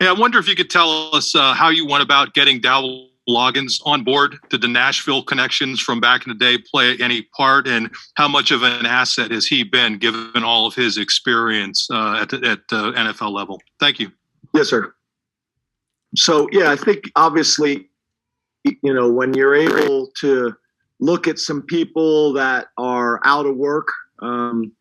Hey, I wonder if you could tell us how you went about getting Dowell Loggins on board. Did the Nashville connections from back in the day play any part, and how much of an asset has he been given all of his experience at the NFL level? Thank you. Yes, sir. So, I think obviously, when you're able to look at some people that are out of work and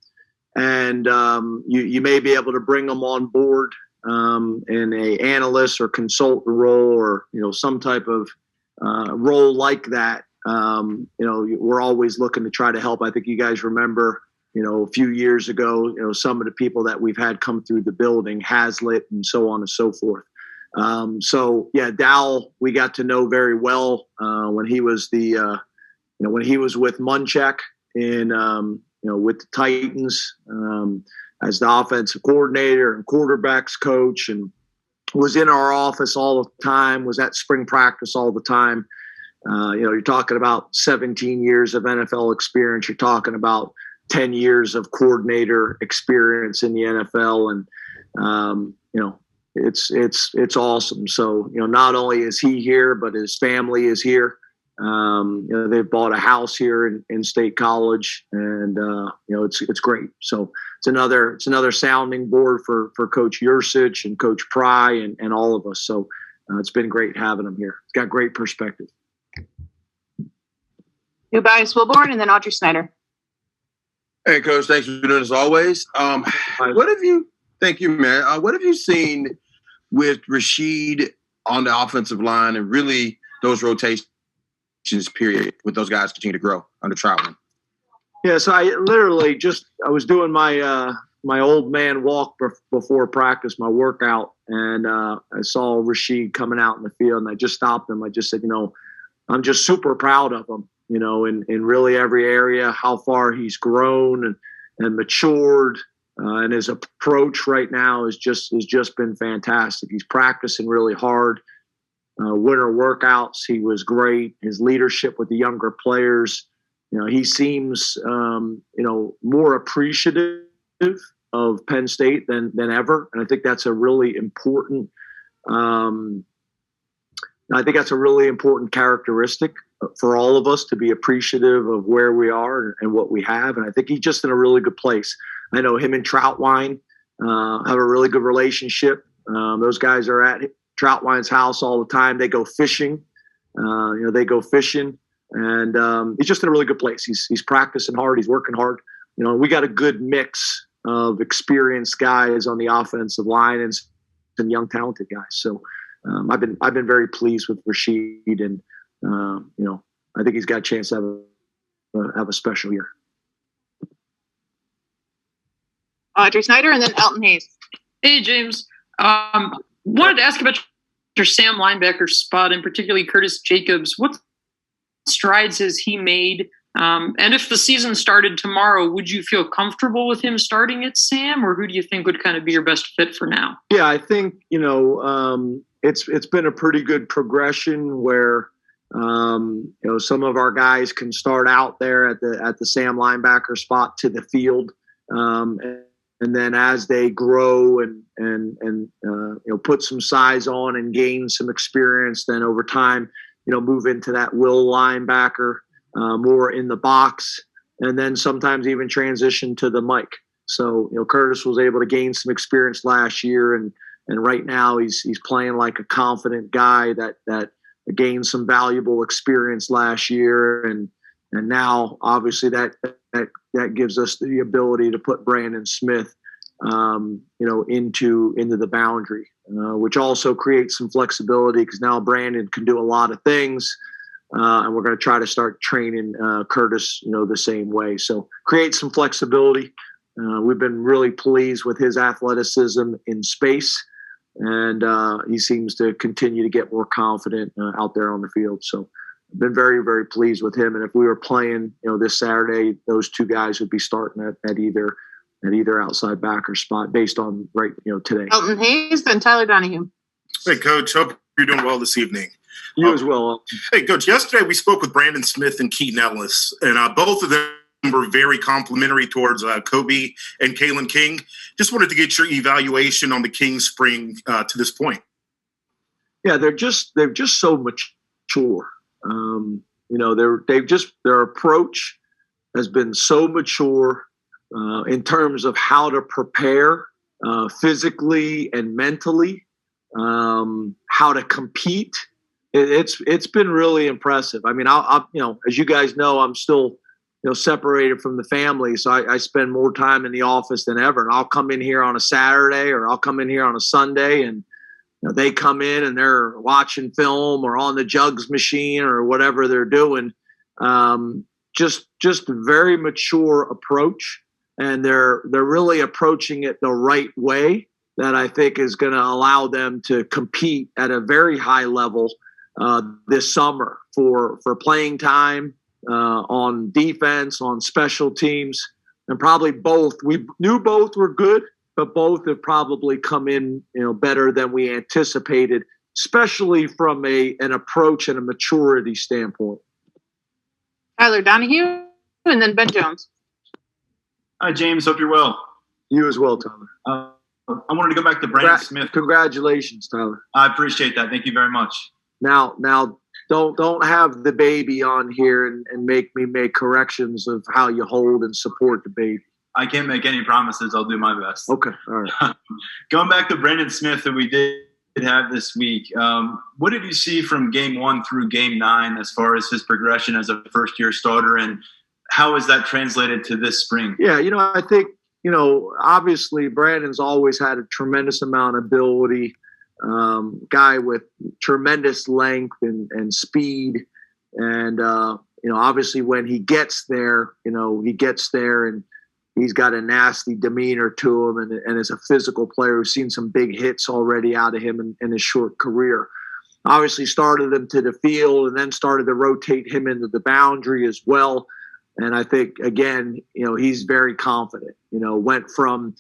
you may be able to bring them on board in a analyst or consultant role or, some type of role like that, we're always looking to try to help. I think you guys remember, a few years ago, some of the people that we've had come through the building, Hazlitt and so on and so forth. Dowell, we got to know very well when he was when he was with Munchak with the Titans as the offensive coordinator and quarterbacks coach, and was in our office all the time, was at spring practice all the time. You're talking about 17 years of NFL experience. You're talking about 10 years of coordinator experience in the NFL. And, it's awesome. So, not only is he here, but his family is here. They've bought a house here in State College, and it's great. So it's another sounding board for Coach Yursich and Coach Pry and all of us. So it's been great having him here. It's got great perspective. Tobias Wilborn and then Audrey Snyder. Hey, Coach, thanks for doing this as always. Thank you, man. What have you seen with Rasheed on the offensive line and really those rotations period with those guys continue to grow under Troutman? Yeah, so I was doing my my old man walk before practice, my workout, and I saw Rasheed coming out in the field, and I just stopped him. I just said, I'm just super proud of him, in really every area, how far he's grown and matured, and his approach right now has just been fantastic. He's practicing really hard. Winter workouts, he was great. His leadership with the younger players, he seems, more appreciative of Penn State than ever. And I think that's a really important, characteristic for all of us, to be appreciative of where we are and what we have. And I think he's just in a really good place. I know him and Troutwine have a really good relationship. Those guys are at Troutwine's house all the time. They go fishing. And he's just in a really good place. He's practicing hard. He's working hard. We got a good mix of experienced guys on the offensive line and some young talented guys. So I've been very pleased with Rasheed, and I think he's got a chance to have a special year. Audrey Snyder and then Elton Hayes. Hey, James. Wanted to ask about your Sam linebacker spot, and particularly Curtis Jacobs. What strides has he made? And if the season started tomorrow, would you feel comfortable with him starting at Sam, or who do you think would kind of be your best fit for now? Yeah, I think, it's been a pretty good progression where, some of our guys can start out there at the Sam linebacker spot to the field. And then as they grow and put some size on and gain some experience, then over time, move into that will linebacker, more in the box, and then sometimes even transition to the mic. So, Curtis was able to gain some experience last year, and right now he's playing like a confident guy that gained some valuable experience last year, and now obviously that gives us the ability to put Brandon Smith, into the boundary, which also creates some flexibility because now Brandon can do a lot of things, and we're going to try to start training Curtis, the same way. So create some flexibility. We've been really pleased with his athleticism in space, and he seems to continue to get more confident out there on the field. So I've been very, very pleased with him. And if we were playing, this Saturday, those two guys would be starting at either outside backer spot based on today. Elton Hayes, then Tyler Donahue. Hey, Coach. Hope you're doing well this evening. You as well. Hey, Coach. Yesterday we spoke with Brandon Smith and Keaton Ellis, and both of them were very complimentary towards Kobe and Kalen King. Just wanted to get your evaluation on the King spring to this point. Yeah, they're just so mature. Their approach has been so mature in terms of how to prepare physically and mentally, how to compete. It's been really impressive. I mean, I'll as you guys know, I'm still separated from the family, so I spend more time in the office than ever. And I'll come in here on a Saturday, or I'll come in here on a Sunday, and they come in and they're watching film or on the jugs machine or whatever they're doing. Just a very mature approach, and they're really approaching it the right way that I think is going to allow them to compete at a very high level this summer for playing time on defense, on special teams, and probably both. We knew both were good, but both have probably come in better than we anticipated, especially from an approach and a maturity standpoint. Tyler Donahue, and then Ben Jones. Hi, James. Hope you're well. You as well, Tyler. I wanted to go back to Brandon Smith. Congratulations, Tyler. I appreciate that. Thank you very much. Now, don't have the baby on here and make me make corrections of how you hold and support the baby. I can't make any promises. I'll do my best. Okay. All right. Going back to Brandon Smith that we did have this week, what did you see from game 1 through game 9 as far as his progression as a first-year starter, and how is that translated to this spring? Yeah, I think, obviously Brandon's always had a tremendous amount of ability, guy with tremendous length and speed. And, obviously when he gets there, and he's got a nasty demeanor to him, and is a physical player. We've seen some big hits already out of him in his short career. Obviously started him to the field and then started to rotate him into the boundary as well. And I think, again, he's very confident, went from,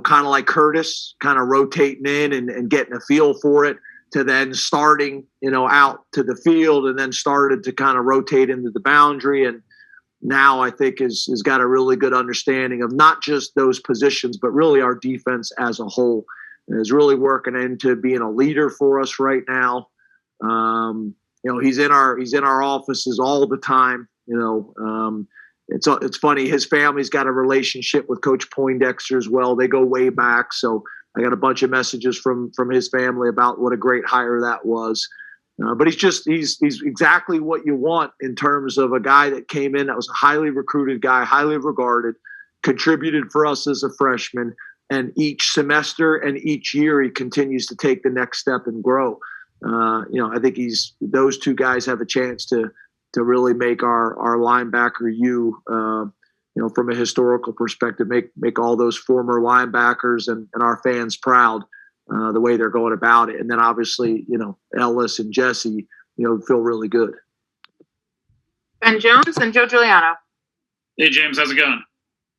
kind of like Curtis, kind of rotating in and getting a feel for it, to then starting, out to the field, and then started to kind of rotate into the boundary. And now I think has got a really good understanding of not just those positions, but really our defense as a whole, and is really working into being a leader for us right now. He's in our offices all the time. It's funny. His family's got a relationship with Coach Poindexter as well. They go way back. So I got a bunch of messages from his family about what a great hire that was. But he's exactly what you want in terms of a guy that came in that was a highly recruited guy, highly regarded, contributed for us as a freshman, and each semester and each year he continues to take the next step and grow. I think those two guys have a chance to really make our linebacker from a historical perspective, make all those former linebackers and our fans proud. The way they're going about it. And then obviously, Ellis and Jesse, feel really good. Ben Jones and Joe Giuliano. Hey, James, how's it going?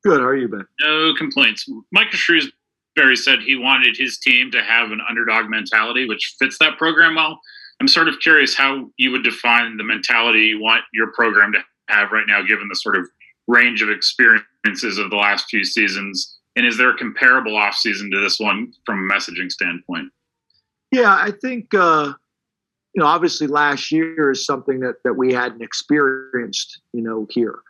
Good. How are you, Ben? No complaints. Micah Shrewsbury said he wanted his team to have an underdog mentality, which fits that program well. I'm sort of curious how you would define the mentality you want your program to have right now, given the sort of range of experiences of the last few seasons. And is there a comparable offseason to this one from a messaging standpoint? Yeah, I think, obviously last year is something that we hadn't experienced, here.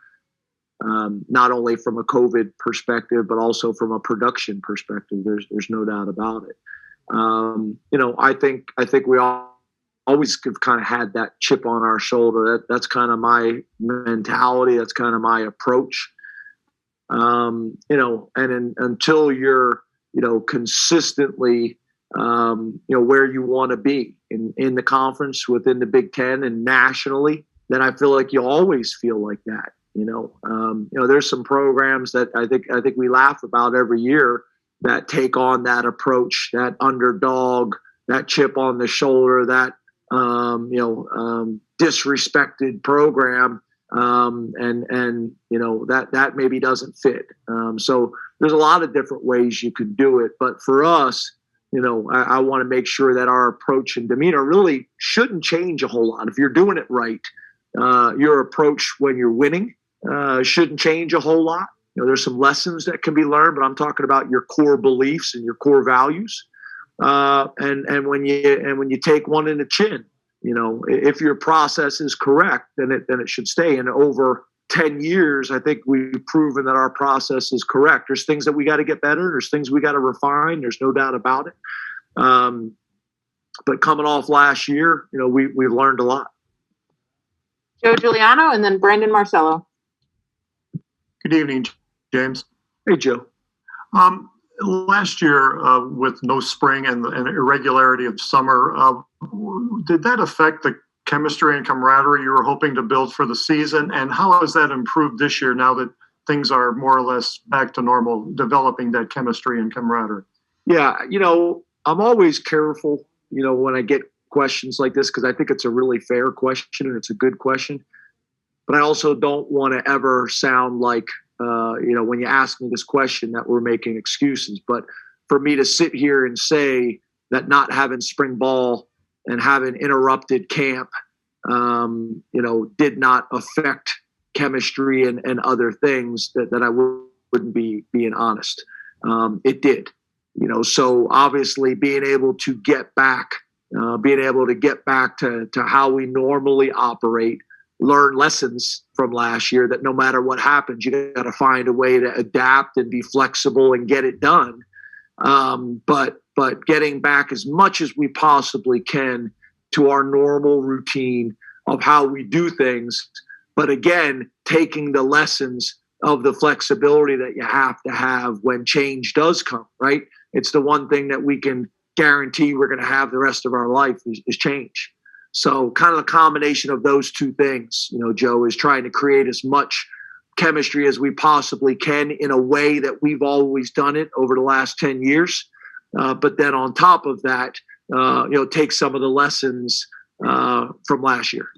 Not only from a COVID perspective, but also from a production perspective. There's no doubt about it. I think we always have kind of had that chip on our shoulder. That's kind of my mentality. That's kind of my approach. Until you're, consistently, where you want to be in the conference within the Big Ten and nationally, then I feel like you always feel like that. There's some programs that I think we laugh about every year that take on that approach, that underdog, that chip on the shoulder, that, disrespected program. That maybe doesn't fit. So there's a lot of different ways you could do it. But for us, I want to make sure that our approach and demeanor really shouldn't change a whole lot. If you're doing it right, your approach when you're winning shouldn't change a whole lot. There's some lessons that can be learned, but I'm talking about your core beliefs and your core values. and when you take one in the chin, if your process is correct, then it should stay. And over 10 years, I think we've proven that our process is correct. There's things that we got to get better. There's things we got to refine. There's no doubt about it. But coming off last year, we've learned a lot. Joe Giuliano and then Brandon Marcello. Good evening, James. Hey, Joe. Last year, with no spring and irregularity of summer, did that affect the chemistry and camaraderie you were hoping to build for the season? And how has that improved this year now that things are more or less back to normal, developing that chemistry and camaraderie? Yeah, I'm always careful, when I get questions like this, because I think it's a really fair question and it's a good question. But I also don't want to ever sound like, when you ask me this question, that we're making excuses. But for me to sit here and say that not having spring ball and having interrupted camp, did not affect chemistry and other things, that I wouldn't be being honest. It did, so obviously being able to get back to how we normally operate, learn lessons from last year, that no matter what happens, you got to find a way to adapt and be flexible and get it done. But getting back as much as we possibly can to our normal routine of how we do things. But again, taking the lessons of the flexibility that you have to have when change does come, right? It's the one thing that we can guarantee we're going to have the rest of our life is change. So kind of the combination of those two things, Joe, is trying to create as much chemistry as we possibly can in a way that we've always done it over the last 10 years. But then on top of that, take some of the lessons from last year.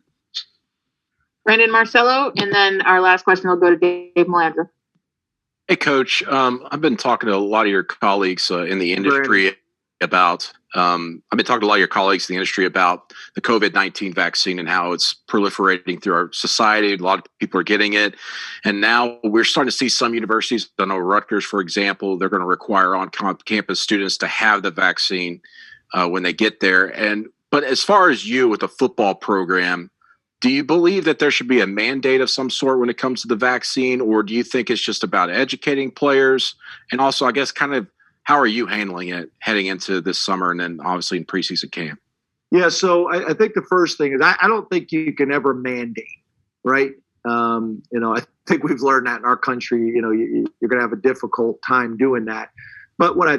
Brandon Marcello, and then our last question will go to Dave Melandra. Hey, Coach. I've been talking to a lot of your colleagues in the industry about the COVID-19 vaccine and how it's proliferating through our society. A lot of people are getting it. And now we're starting to see some universities, I know Rutgers, for example, they're going to require on-campus students to have the vaccine when they get there. But as far as you with the football program, do you believe that there should be a mandate of some sort when it comes to the vaccine, or do you think it's just about educating players? And also, I guess, kind of, how are you handling it heading into this summer and then obviously in preseason camp? Yeah, so I think the first thing is I don't think you can ever mandate, right? I think we've learned that in our country. You're going to have a difficult time doing that. But what I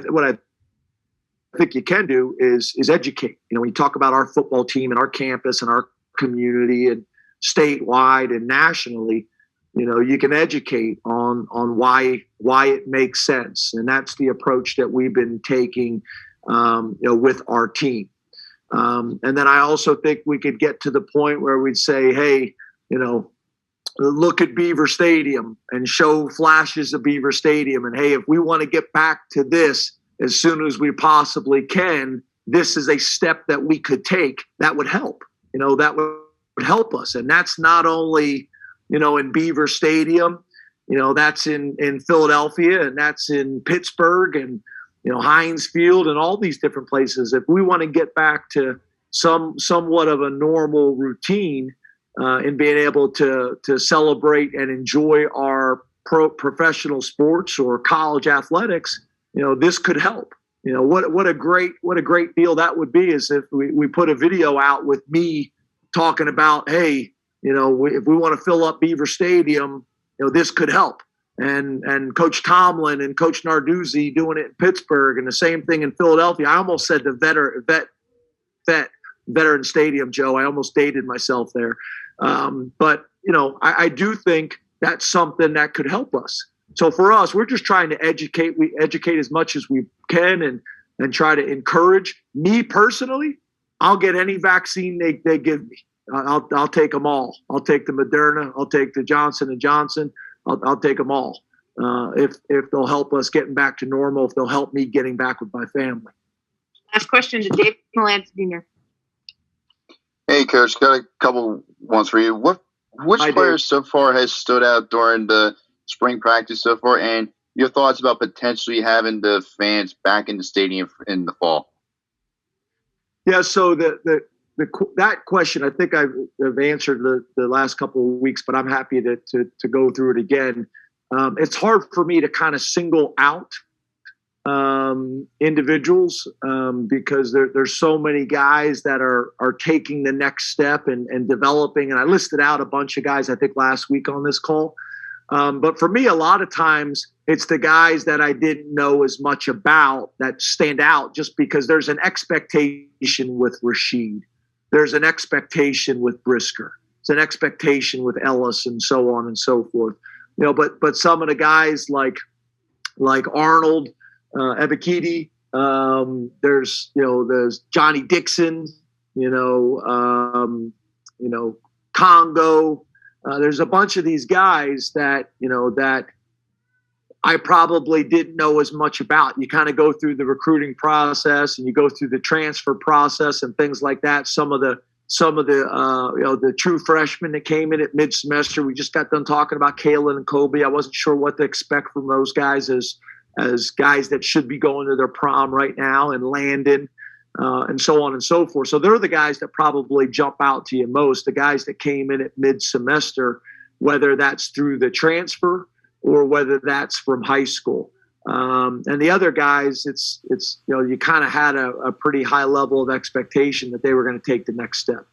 think you can do is educate. When you talk about our football team and our campus and our community and statewide and nationally, you can educate on why it makes sense. And that's the approach that we've been taking, with our team. And then I also think we could get to the point where we'd say, hey, look at Beaver Stadium and show flashes of Beaver Stadium. And hey, if we want to get back to this as soon as we possibly can, this is a step that we could take that would help. That would help us. And that's not only, in Beaver Stadium, that's in Philadelphia, and that's in Pittsburgh, and, Heinz Field, and all these different places. If we want to get back to somewhat of a normal routine in being able to celebrate and enjoy our professional sports or college athletics, this could help. What a great deal that would be is if we put a video out with me talking about, hey, if we want to fill up Beaver Stadium, this could help. And Coach Tomlin and Coach Narduzzi doing it in Pittsburgh, and the same thing in Philadelphia. I almost said the Veteran Stadium, Joe. I almost dated myself there. But I do think that's something that could help us. So for us, we're just trying to educate. We educate as much as we can and try to encourage. Me personally, I'll get any vaccine they give me. I'll take them all. I'll take the Moderna. I'll take the Johnson & Johnson. I'll take them all. If they'll help us getting back to normal, if they'll help me getting back with my family. Last question to Dave Melandra Jr. Hey, Coach, got a couple ones for you. Which players so far has stood out during the spring practice so far, and your thoughts about potentially having the fans back in the stadium in the fall? Yeah. So that question, I think I've answered the last couple of weeks, but I'm happy to go through it again. It's hard for me to kind of single out individuals because there's so many guys that are taking the next step and developing. And I listed out a bunch of guys, I think, last week on this call. But for me, a lot of times it's the guys that I didn't know as much about that stand out just because there's an expectation with Rasheed. There's an expectation with Brisker. It's an expectation with Ellis and so on and so forth. But some of the guys like Arnold, Ebikidi, there's Johnny Dixon, Congo. There's a bunch of these guys that I probably didn't know as much about. You kind of go through the recruiting process and you go through the transfer process and things like that. Some of the true freshmen that came in at mid-semester, we just got done talking about Kalen and Kobe. I wasn't sure what to expect from those guys as guys that should be going to their prom right now, and Landon, and so on and so forth. So they're the guys that probably jump out to you most, the guys that came in at mid-semester, whether that's through the transfer or whether that's from high school. And the other guys, it's you kind of had a pretty high level of expectation that they were going to take the next step.